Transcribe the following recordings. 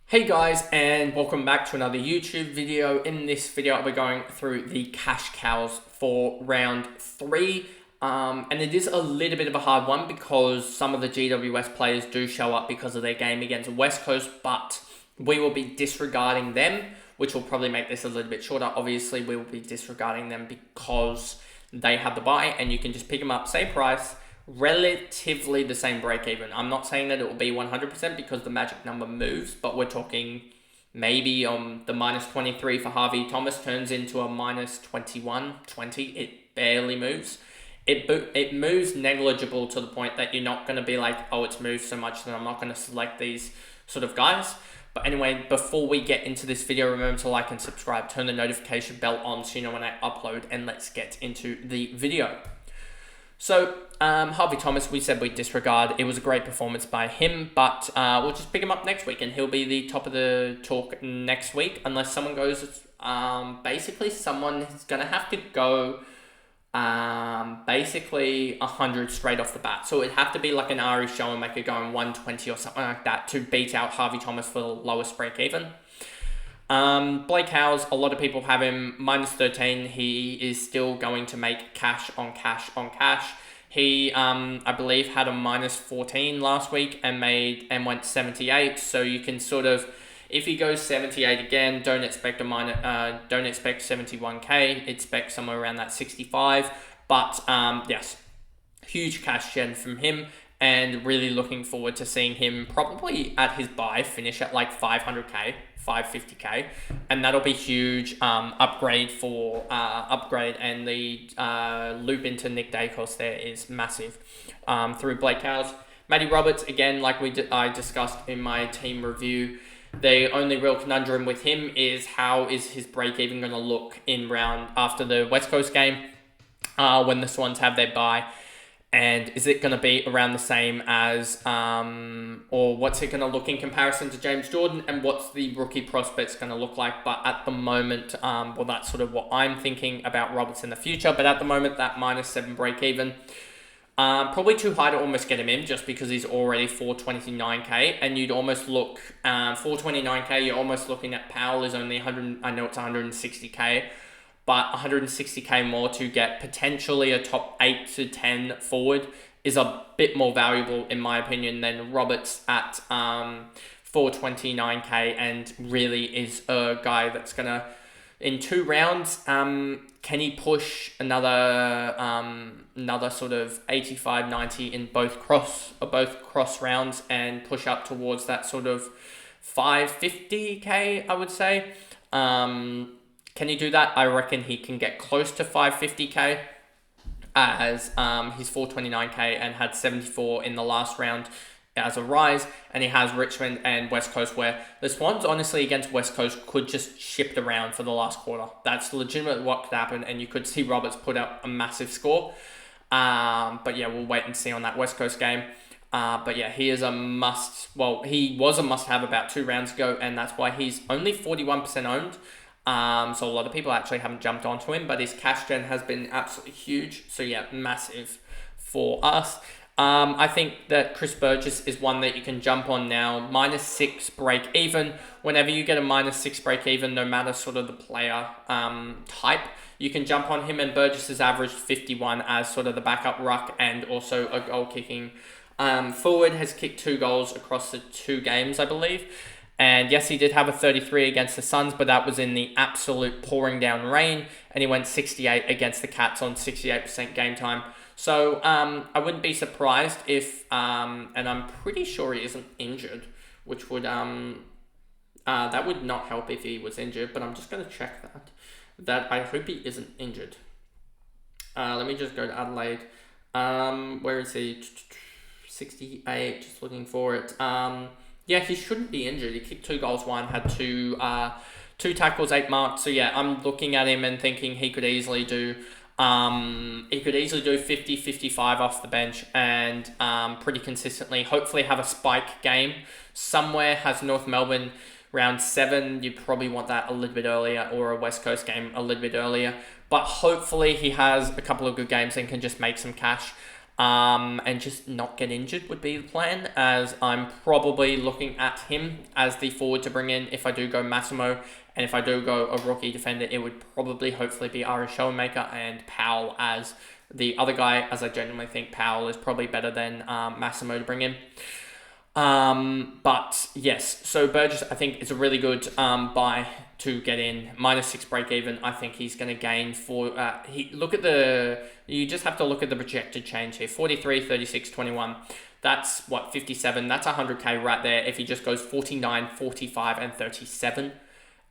Hey guys, and welcome back to another YouTube video. In this video, I'll be going through the cash cows for round 3. And it is a little bit of a hard one because some of the GWS players do show up because of their game against West Coast, but we will be disregarding them, which will probably make this a little bit shorter. Obviously, we will be disregarding them because they have the buy and you can just pick them up, same price, relatively the same break even. I'm not saying that it will be 100% because the magic number moves, but we're talking maybe the minus 23 for Harvey Thomas turns into a minus 21, 20. It barely moves. It moves negligible to the point that you're not going to be like, oh, it's moved so much that I'm not going to select these sort of guys. But anyway, before we get into this video, remember to like and subscribe, turn the notification bell on so you know when I upload, and let's get into the video. So, Harvey Thomas, we said we disregard. It was a great performance by him, but we'll just pick him up next week, and he'll be the top of the talk next week, unless someone goes, basically someone is going to have to go basically 100 straight off the bat. So it'd have to be like an Ari Schoenmaker going 120 or something like that to beat out Harvey Thomas for the lowest break even. Blake Howes, a lot of people have him minus 13. He is still going to make cash on cash on cash. He, I believe, had a minus 14 last week and went 78. So you can sort of, if he goes 78 again, don't expect 71k. Expect somewhere around that 65. But yes, huge cash gen from him. And really looking forward to seeing him probably at his buy finish at like 500k, 550k, and that'll be huge upgrade, and the loop into Nick Dacos there is massive through Blake Howes. Matty Roberts, again, like I discussed in my team review, the only real conundrum with him is how is his break even going to look in round after the West Coast game when the Swans have their bye. And is it going to be around the same as, or what's it going to look in comparison to James Jordan, and what's the rookie prospects going to look like? But at the moment, well, that's sort of what I'm thinking about Roberts in the future. But at the moment, that minus 7 break even, probably too high to almost get him in just because he's already 429k. And you'd almost look, 429k, you're almost looking at Powell is only 100, I know it's 160k. But 160k more to get potentially a top 8 to 10 forward is a bit more valuable, in my opinion, than Roberts at 429k, and really is a guy that's going to, in 2 rounds, can he push another sort of 85, 90 in both cross rounds and push up towards that sort of 550k, I would say. Can he do that? I reckon he can get close to 550k as he's 429k and had 74 in the last round as a rise, and he has Richmond and West Coast, where the Swans honestly against West Coast could just ship it around for the last quarter. That's legitimate what could happen, and you could see Roberts put up a massive score. But yeah, we'll wait and see on that West Coast game. But yeah, he is a must. Well, he was a must-have about 2 rounds ago, and that's why he's only 41% owned. So a lot of people actually haven't jumped onto him, but his cash gen has been absolutely huge. So yeah, massive for us. I think that Chris Burgess is one that you can jump on now. Minus 6 break even. Whenever you get a minus 6 break even, no matter sort of the player type, you can jump on him. And Burgess has averaged 51 as sort of the backup ruck and also a goal kicking forward. Has kicked 2 goals across the 2 games, I believe. And yes, he did have a 33 against the Suns, but that was in the absolute pouring down rain. And he went 68 against the Cats on 68% game time. So I wouldn't be surprised if, and I'm pretty sure he isn't injured, which would, that would not help if he was injured, but I'm just going to check that I hope he isn't injured. Let me just go to Adelaide. Where is he? 68, just looking for it. Yeah, he shouldn't be injured. He kicked 2 goals, had 2 tackles, 8 marks. So yeah, I'm looking at him and thinking he could easily do 50, 55 off the bench and pretty consistently. Hopefully have a spike game somewhere. Has North Melbourne round 7. You'd probably want that a little bit earlier, or a West Coast game a little bit earlier. But hopefully he has a couple of good games and can just make some cash. and just not get injured would be the plan, as I'm probably looking at him as the forward to bring in if I do go Massimo, and if I do go a rookie defender, it would probably hopefully be Irish Showmaker and Powell as the other guy, as I genuinely think Powell is probably better than Massimo to bring in. But yes, so Burgess I think is a really good buy to get in. -6 break even. I think he's going to gain for you just have to look at the projected change here. 43, 36, 21. That's what, 57. That's 100k right there if he just goes 49, 45 and 37.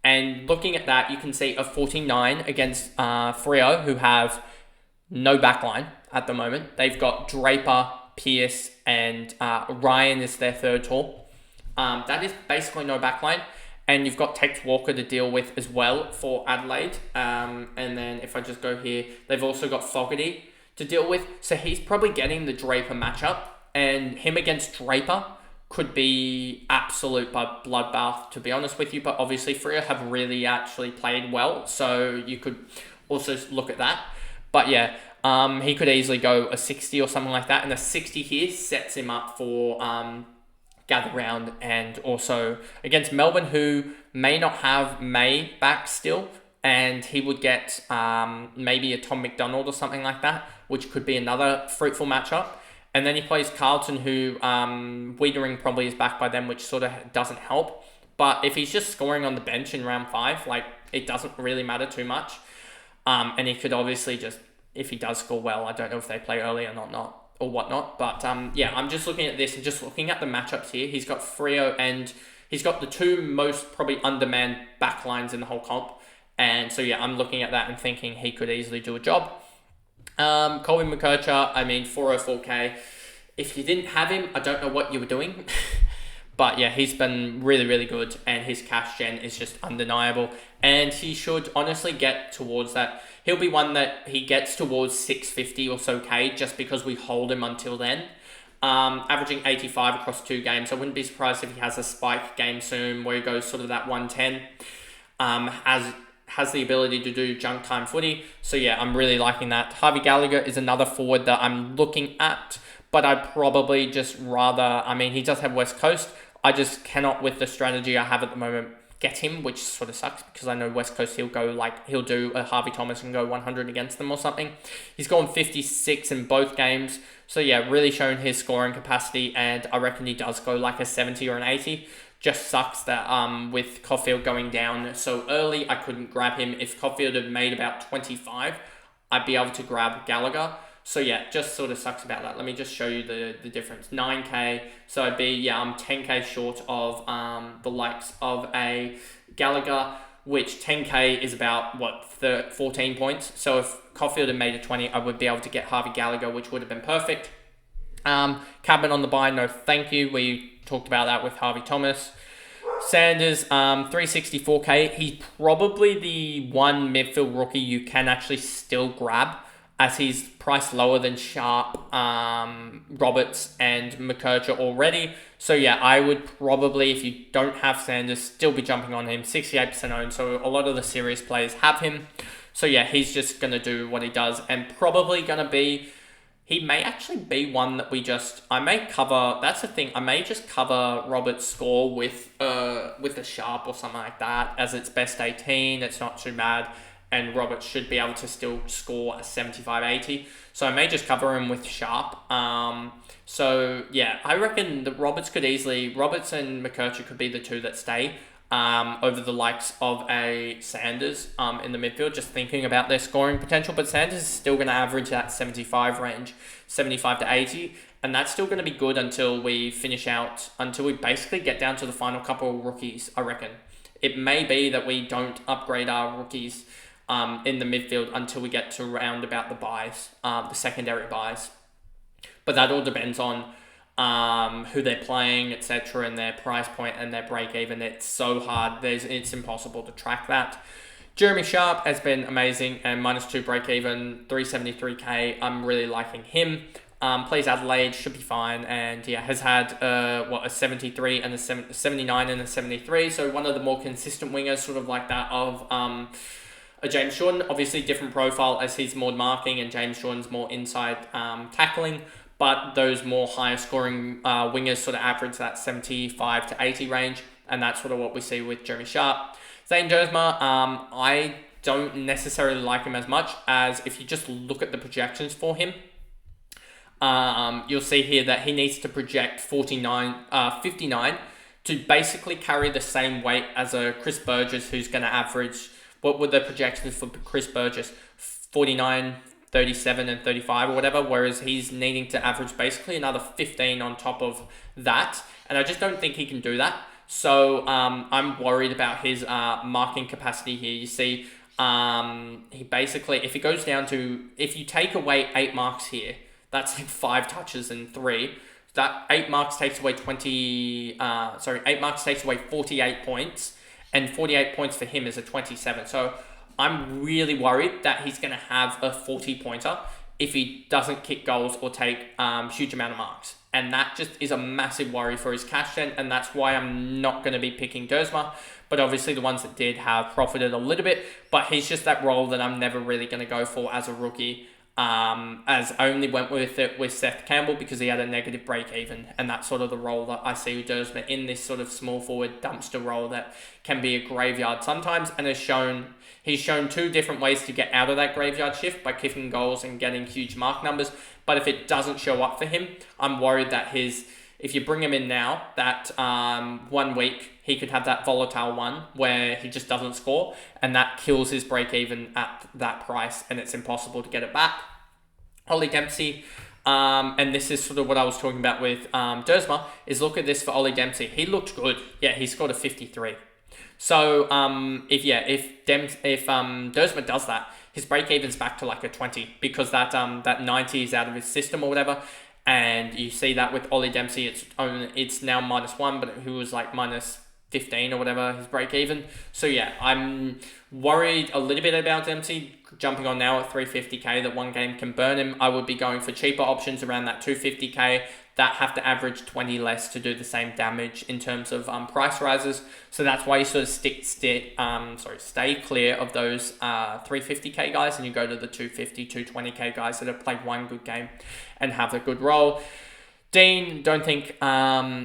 And looking at that, you can see a 49 against Freo, who have no backline at the moment. They've got Draper, Pierce, and Ryan is their third tall. That is basically no backline. And you've got Tex Walker to deal with as well for Adelaide. And then if I just go here, they've also got Fogarty to deal with. So he's probably getting the Draper matchup. And him against Draper could be absolute bloodbath, to be honest with you. But obviously, Freo have really actually played well. So you could also look at that. But yeah, he could easily go a 60 or something like that. And a 60 here sets him up for gather round, and also against Melbourne, who may not have May back still, and he would get maybe a Tom McDonald or something like that, which could be another fruitful matchup. And then he plays Carlton, who Wiedering probably is back by then, which sort of doesn't help. But if he's just scoring on the bench in round 5, like, it doesn't really matter too much. And he could obviously just, if he does score well, I don't know if they play early or not. Or whatnot, but yeah, I'm just looking at this and just looking at the matchups here. He's got Freo and he's got the two most probably undermanned backlines in the whole comp, and so yeah, I'm looking at that and thinking he could easily do a job. Colin McKercher, I mean 404k. If you didn't have him, I don't know what you were doing. But yeah, he's been really, really good, and his cash gen is just undeniable. And he should honestly get towards that. He'll be one that he gets towards 650 or so K just because we hold him until then. Averaging 85 across 2 games. I wouldn't be surprised if he has a spike game soon where he goes sort of that 110. Has the ability to do junk time footy. So yeah, I'm really liking that. Harvey Gallagher is another forward that I'm looking at, but I'd probably just rather, I mean, he does have West Coast. I just cannot, with the strategy I have at the moment, get him, which sort of sucks because I know West Coast, he'll do a Harvey Thomas and go 100 against them or something. He's gone 56 in both games. So yeah, really shown his scoring capacity, and I reckon he does go like a 70 or an 80. Just sucks that with Caulfield going down so early, I couldn't grab him. If Caulfield had made about 25, I'd be able to grab Gallagher. So yeah, just sort of sucks about that. Let me just show you the difference. 9k, so I'd be, I'm 10k short of the likes of a Gallagher, which 10k is about, 14 points. So if Caulfield had made a 20, I would be able to get Harvey Gallagher, which would have been perfect. Cabin on the buy, no thank you. We talked about that with Harvey Thomas. Sanders, 364k. He's probably the one midfield rookie you can actually still grab, as he's priced lower than Sharp, Roberts, and McKercher already. So yeah, I would probably, if you don't have Sanders, still be jumping on him. 68% owned, so a lot of the serious players have him. So yeah, he's just going to do what he does, and probably going to be, he may actually be one that I may cover, that's the thing, I may just cover Roberts' score with a Sharp or something like that, as it's best 18, it's not too bad. And Roberts should be able to still score a 75-80. So I may just cover him with Sharp. So yeah, I reckon that Roberts and McKercher could be the two that stay over the likes of a Sanders in the midfield, just thinking about their scoring potential. But Sanders is still going to average that 75 range, 75 to 80. And that's still going to be good until we basically get down to the final couple of rookies, I reckon. It may be that we don't upgrade our rookies in the midfield until we get to round about the buys, the secondary buys. But that all depends on who they're playing, etc., and their price point and their break even. It's so hard. It's impossible to track that. Jeremy Sharp has been amazing, and -2 break even, 373k. I'm really liking him. Plays Adelaide, should be fine, and yeah, has had a 73 and a 79 and a 73. So one of the more consistent wingers, sort of like that of a James Jordan. Obviously different profile, as he's more marking and James Jordan's more inside tackling. but those more higher scoring wingers sort of average that 75 to 80 range, and that's sort of what we see with Jeremy Sharp. Zane Dersma, I don't necessarily like him as much, as if you just look at the projections for him, you'll see here that he needs to project 59 to basically carry the same weight as a Chris Burgess, who's going to average, what were the projections for Chris Burgess? 49, 37 and 35 or whatever, whereas he's needing to average basically another 15 on top of that, and I just don't think he can do that. So I'm worried about his marking capacity here. You see, he basically, if it goes down to, if you take away 8 marks here, that's like 5 touches and 3. That 8 marks takes away 8 marks takes away 48 points, and 48 points for him is a 27. So I'm really worried that he's going to have a 40-pointer if he doesn't kick goals or take huge amount of marks. And that just is a massive worry for his cash gen, and that's why I'm not going to be picking Dersma. But obviously the ones that did have profited a little bit, but he's just that role that I'm never really going to go for as a rookie. As I only went with it with Seth Campbell because he had a negative break even, and that's sort of the role that I see with Dersma, in this sort of small forward dumpster role that can be a graveyard sometimes, and he's shown 2 different ways to get out of that graveyard shift, by kicking goals and getting huge mark numbers. But if it doesn't show up for him, I'm worried that if you bring him in now, that 1 week he could have that volatile one where he just doesn't score, and that kills his break even at that price, and it's impossible to get it back. Ollie Dempsey, and this is sort of what I was talking about with Dersma, is look at this for Ollie Dempsey. He looked good. Yeah, he scored a 53. So if Dersma does that, his break even's back to like a 20, because that 90 is out of his system or whatever. And you see that with Ollie Dempsey, it's now -1, but he was like -15 or whatever, his break even. So yeah, I'm worried a little bit about Dempsey jumping on now at 350k, that one game can burn him. I would be going for cheaper options around that 250k that have to average 20 less to do the same damage in terms of price rises. So that's why you sort of stay clear of those 350k guys, and you go to the 250, 220k guys that have played one good game and have a good role. Dean, don't think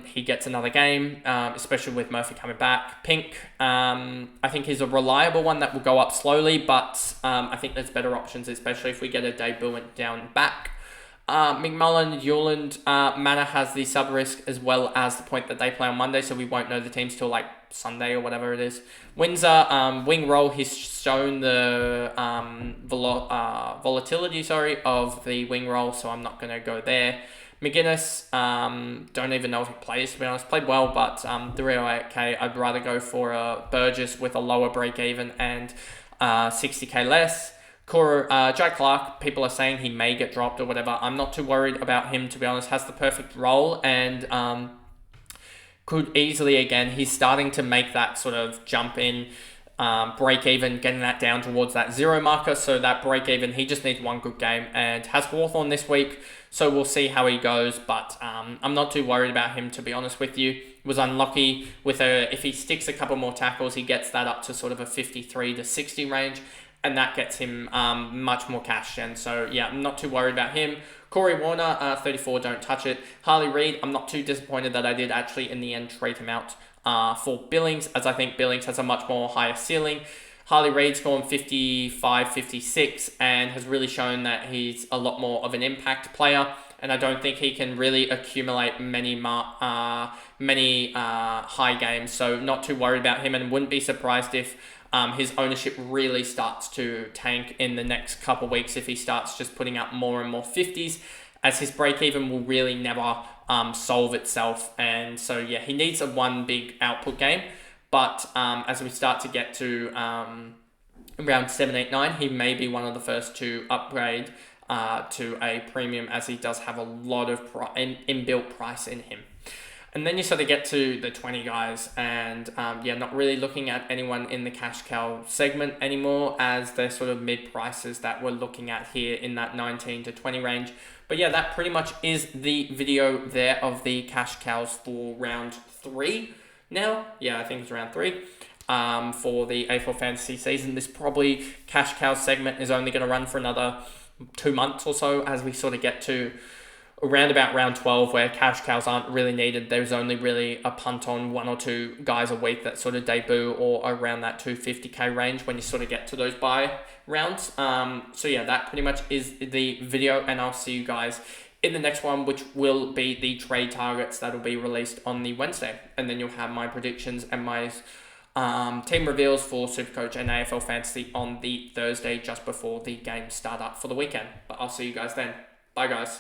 he gets another game, especially with Murphy coming back. Pink, I think he's a reliable one that will go up slowly, but I think there's better options, especially if we get a debutant down back. McMullen, Yuland, Mana has the sub risk as well as the point that they play on Monday, so we won't know the teams till like Sunday or whatever it is. Windsor, wing roll, he's shown the volatility of the wing roll, so I'm not going to go there. McGuinness, don't even know if he plays, to be honest. Played well, but 308k, I'd rather go for a Burgess with a lower break even and 60k less. Jack Clark, people are saying he may get dropped or whatever. I'm not too worried about him, to be honest. Has the perfect role, and could easily, again, he's starting to make that sort of jump in break even, getting that down towards that 0 marker. So that break even, he just needs one good game, and has Hawthorn this week, so we'll see how he goes. But I'm not too worried about him, to be honest with you. Was unlucky with if he sticks a couple more tackles, he gets that up to sort of a 53 to 60 range, and that gets him much more cash gen. So yeah, I'm not too worried about him. Corey Warner, 34, don't touch it. Harley Reid, I'm not too disappointed that I did actually in the end trade him out for Billings, as I think Billings has a much more higher ceiling. Harley Reid's gone 55, 56, and has really shown that he's a lot more of an impact player, and I don't think he can really accumulate many high games, so not too worried about him, and wouldn't be surprised if his ownership really starts to tank in the next couple of weeks if he starts just putting up more and more 50s, as his break-even will really never solve itself. And so, yeah, he needs one big output game. But as we start to get to around 7, 8, 9, he may be one of the first to upgrade to a premium, as he does have a lot of inbuilt price in him. And then you sort of get to the 20 guys, and not really looking at anyone in the cash cow segment anymore, as they're sort of mid prices that we're looking at here in that 19 to 20 range. But yeah, that pretty much is the video there of the cash cows for round 3 now. Yeah, I think it's round 3 for the AFL Fantasy season. This probably cash cow segment is only going to run for another 2 months or so, as we sort of get to around about round 12 where cash cows aren't really needed. There's only really a punt on 1 or 2 guys a week that sort of debut, or around that 250k range when you sort of get to those bye rounds. So yeah, that pretty much is the video, and I'll see you guys in the next one, which will be the trade targets that'll be released on the Wednesday. And then you'll have my predictions and my team reveals for Supercoach and AFL Fantasy on the Thursday just before the games start up for the weekend. But I'll see you guys then. Bye, guys.